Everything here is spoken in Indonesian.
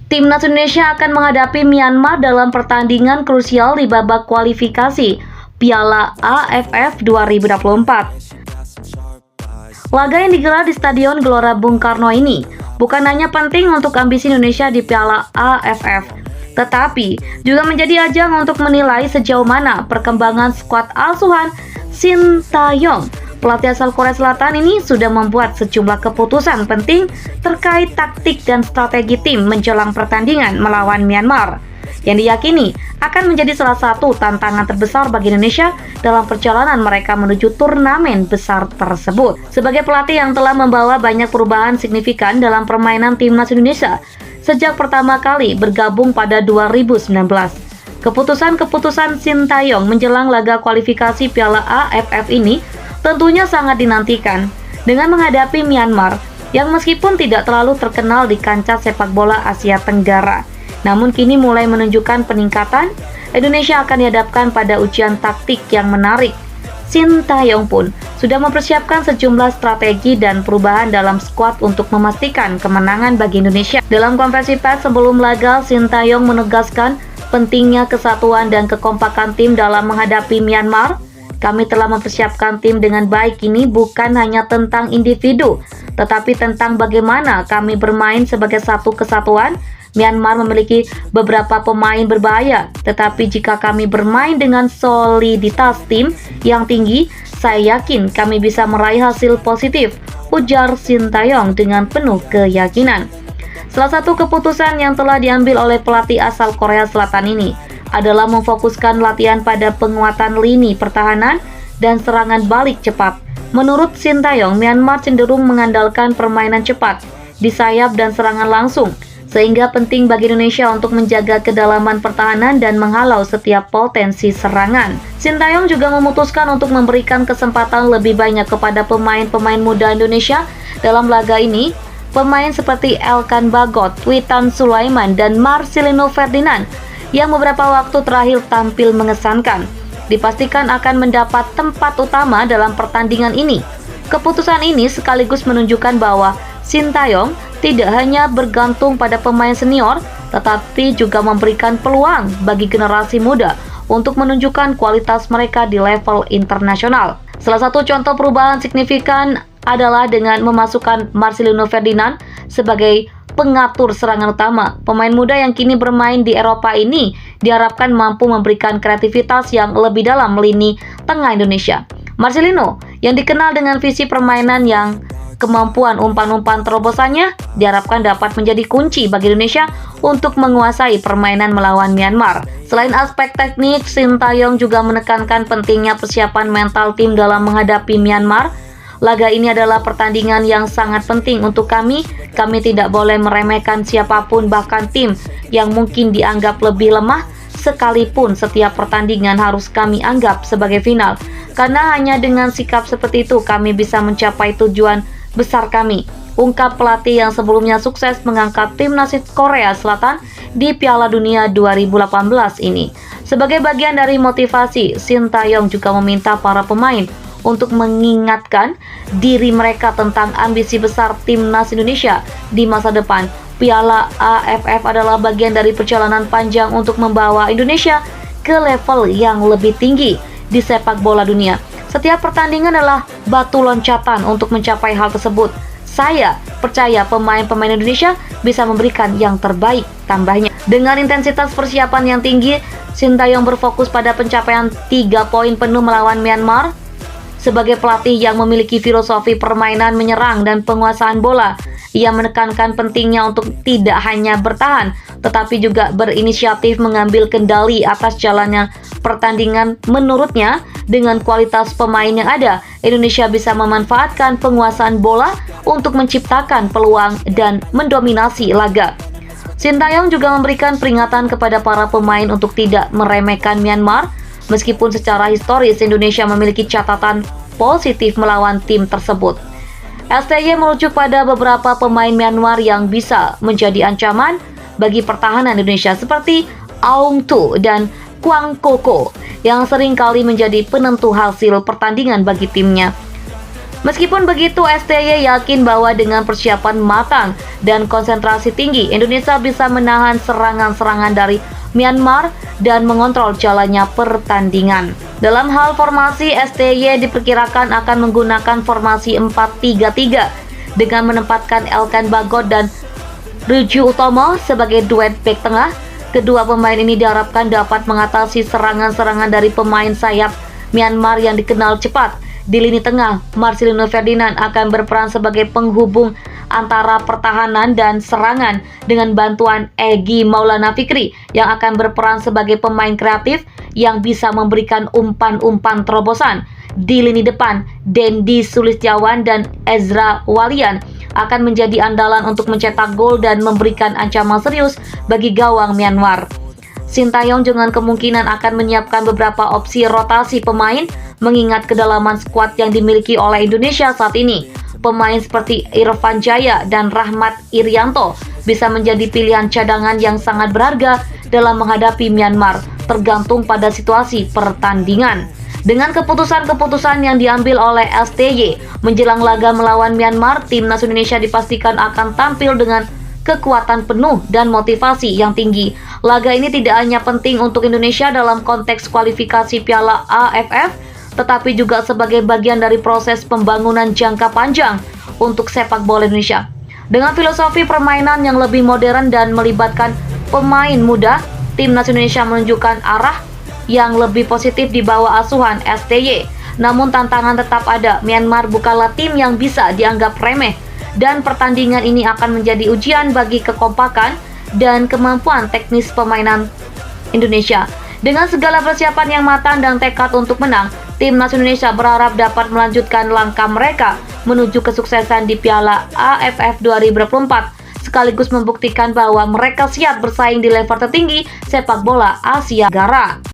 Timnas Indonesia akan menghadapi Myanmar dalam pertandingan krusial di babak kualifikasi Piala AFF 2024. Laga yang digelar di Stadion Gelora Bung Karno ini bukan hanya penting untuk ambisi Indonesia di Piala AFF, tetapi juga menjadi ajang untuk menilai sejauh mana perkembangan skuad asuhan Shin Tae-yong. Pelatih asal Korea Selatan ini sudah membuat sejumlah keputusan penting terkait taktik dan strategi tim menjelang pertandingan melawan Myanmar, yang diyakini akan menjadi salah satu tantangan terbesar bagi Indonesia dalam perjalanan mereka menuju turnamen besar tersebut. Sebagai pelatih yang telah membawa banyak perubahan signifikan dalam permainan timnas Indonesia sejak pertama kali bergabung pada 2019, keputusan-keputusan Shin Tae-yong menjelang laga kualifikasi Piala AFF ini tentunya sangat dinantikan. Dengan menghadapi Myanmar yang meskipun tidak terlalu terkenal di kancah sepak bola Asia Tenggara, namun kini mulai menunjukkan peningkatan, Indonesia akan dihadapkan pada ujian taktik yang menarik. Shin Tae-yong pun sudah mempersiapkan sejumlah strategi dan perubahan dalam skuad untuk memastikan kemenangan bagi Indonesia. Dalam konferensi pers sebelum laga, Shin Tae-yong menegaskan pentingnya kesatuan dan kekompakan tim dalam menghadapi Myanmar. Kami telah mempersiapkan tim dengan baik. Ini bukan hanya tentang individu, tetapi tentang bagaimana kami bermain sebagai satu kesatuan. Myanmar memiliki beberapa pemain berbahaya, tetapi jika kami bermain dengan soliditas tim yang tinggi, saya yakin kami bisa meraih hasil positif, ujar Shin Tae-yong dengan penuh keyakinan. Salah satu keputusan yang telah diambil oleh pelatih asal Korea Selatan ini adalah memfokuskan latihan pada penguatan lini pertahanan dan serangan balik cepat. Menurut Shin Tae-yong, Myanmar cenderung mengandalkan permainan cepat di sayap dan serangan langsung, sehingga penting bagi Indonesia untuk menjaga kedalaman pertahanan dan menghalau setiap potensi serangan. Shin Tae-yong juga memutuskan untuk memberikan kesempatan lebih banyak kepada pemain-pemain muda Indonesia dalam laga ini. Pemain seperti Elkan Bagot, Witan Sulaiman, dan Marcelino Ferdinand yang beberapa waktu terakhir tampil mengesankan, dipastikan akan mendapat tempat utama dalam pertandingan ini. Keputusan ini sekaligus menunjukkan bahwa Shin Tae-yong tidak hanya bergantung pada pemain senior, tetapi juga memberikan peluang bagi generasi muda untuk menunjukkan kualitas mereka di level internasional. Salah satu contoh perubahan signifikan adalah dengan memasukkan Marcelino Ferdinand sebagai pengatur serangan utama. Pemain muda yang kini bermain di Eropa ini diharapkan mampu memberikan kreativitas yang lebih dalam lini tengah Indonesia. Marcelino, yang dikenal dengan visi permainan yang kemampuan umpan-umpan terobosannya, diharapkan dapat menjadi kunci bagi Indonesia untuk menguasai permainan melawan Myanmar. Selain aspek teknik, Shin Tae-yong juga menekankan pentingnya persiapan mental tim dalam menghadapi Myanmar. Laga ini adalah pertandingan yang sangat penting untuk kami. Kami tidak boleh meremehkan siapapun, bahkan tim yang mungkin dianggap lebih lemah, sekalipun setiap pertandingan harus kami anggap sebagai final. Karena hanya dengan sikap seperti itu kami bisa mencapai tujuan besar kami, ungkap pelatih yang sebelumnya sukses mengangkat timnas Korea Selatan di Piala Dunia 2018 ini. Sebagai bagian dari motivasi, Shin Tae-yong juga meminta para pemain untuk mengingatkan diri mereka tentang ambisi besar timnas Indonesia di masa depan. Piala AFF adalah bagian dari perjalanan panjang untuk membawa Indonesia ke level yang lebih tinggi di sepak bola dunia. Setiap pertandingan adalah batu loncatan untuk mencapai hal tersebut. Saya percaya pemain-pemain Indonesia bisa memberikan yang terbaik, tambahnya. Dengan intensitas persiapan yang tinggi, Shin Tae-yong berfokus pada pencapaian 3 poin penuh melawan Myanmar. Sebagai pelatih yang memiliki filosofi permainan menyerang dan penguasaan bola, ia menekankan pentingnya untuk tidak hanya bertahan, tetapi juga berinisiatif mengambil kendali atas jalannya pertandingan. Menurutnya, dengan kualitas pemain yang ada, Indonesia bisa memanfaatkan penguasaan bola untuk menciptakan peluang dan mendominasi laga. Shin Tae-yong juga memberikan peringatan kepada para pemain untuk tidak meremehkan Myanmar. Meskipun secara historis Indonesia memiliki catatan positif melawan tim tersebut, STY merujuk pada beberapa pemain Myanmar yang bisa menjadi ancaman bagi pertahanan Indonesia seperti Aung Tu dan Kwang Koko yang sering kali menjadi penentu hasil pertandingan bagi timnya. Meskipun begitu, STY yakin bahwa dengan persiapan matang dan konsentrasi tinggi, Indonesia bisa menahan serangan-serangan dari Myanmar dan mengontrol jalannya pertandingan. Dalam hal formasi, STY diperkirakan akan menggunakan formasi 4-3-3 dengan menempatkan Elkan Bagot dan Ryuji Utomo sebagai duet bek tengah. Kedua pemain ini diharapkan dapat mengatasi serangan-serangan dari pemain sayap Myanmar yang dikenal cepat. Di lini tengah, Marcelino Ferdinand akan berperan sebagai penghubung antara pertahanan dan serangan dengan bantuan Egy Maulana Fikri yang akan berperan sebagai pemain kreatif yang bisa memberikan umpan-umpan terobosan. Di lini depan, Dendi Sulistiawan dan Ezra Walian akan menjadi andalan untuk mencetak gol dan memberikan ancaman serius bagi gawang Myanmar. Sintayong dengan kemungkinan akan menyiapkan beberapa opsi rotasi pemain mengingat kedalaman skuad yang dimiliki oleh Indonesia saat ini. Pemain seperti Irfan Jaya dan Rahmat Irianto bisa menjadi pilihan cadangan yang sangat berharga dalam menghadapi Myanmar, tergantung pada situasi pertandingan. Dengan keputusan-keputusan yang diambil oleh STY menjelang laga melawan Myanmar, timnas Indonesia dipastikan akan tampil dengan kekuatan penuh dan motivasi yang tinggi. Laga ini tidak hanya penting untuk Indonesia dalam konteks kualifikasi Piala AFF, tetapi juga sebagai bagian dari proses pembangunan jangka panjang untuk sepak bola Indonesia. Dengan filosofi permainan yang lebih modern dan melibatkan pemain muda, timnas Indonesia menunjukkan arah yang lebih positif di bawah asuhan STY. Namun tantangan tetap ada. Myanmar bukanlah tim yang bisa dianggap remeh, dan pertandingan ini akan menjadi ujian bagi kekompakan dan kemampuan teknis permainan Indonesia. Dengan segala persiapan yang matang dan tekad untuk menang, timnas Indonesia berharap dapat melanjutkan langkah mereka menuju kesuksesan di Piala AFF 2024, sekaligus membuktikan bahwa mereka siap bersaing di level tertinggi sepak bola Asia Tenggara.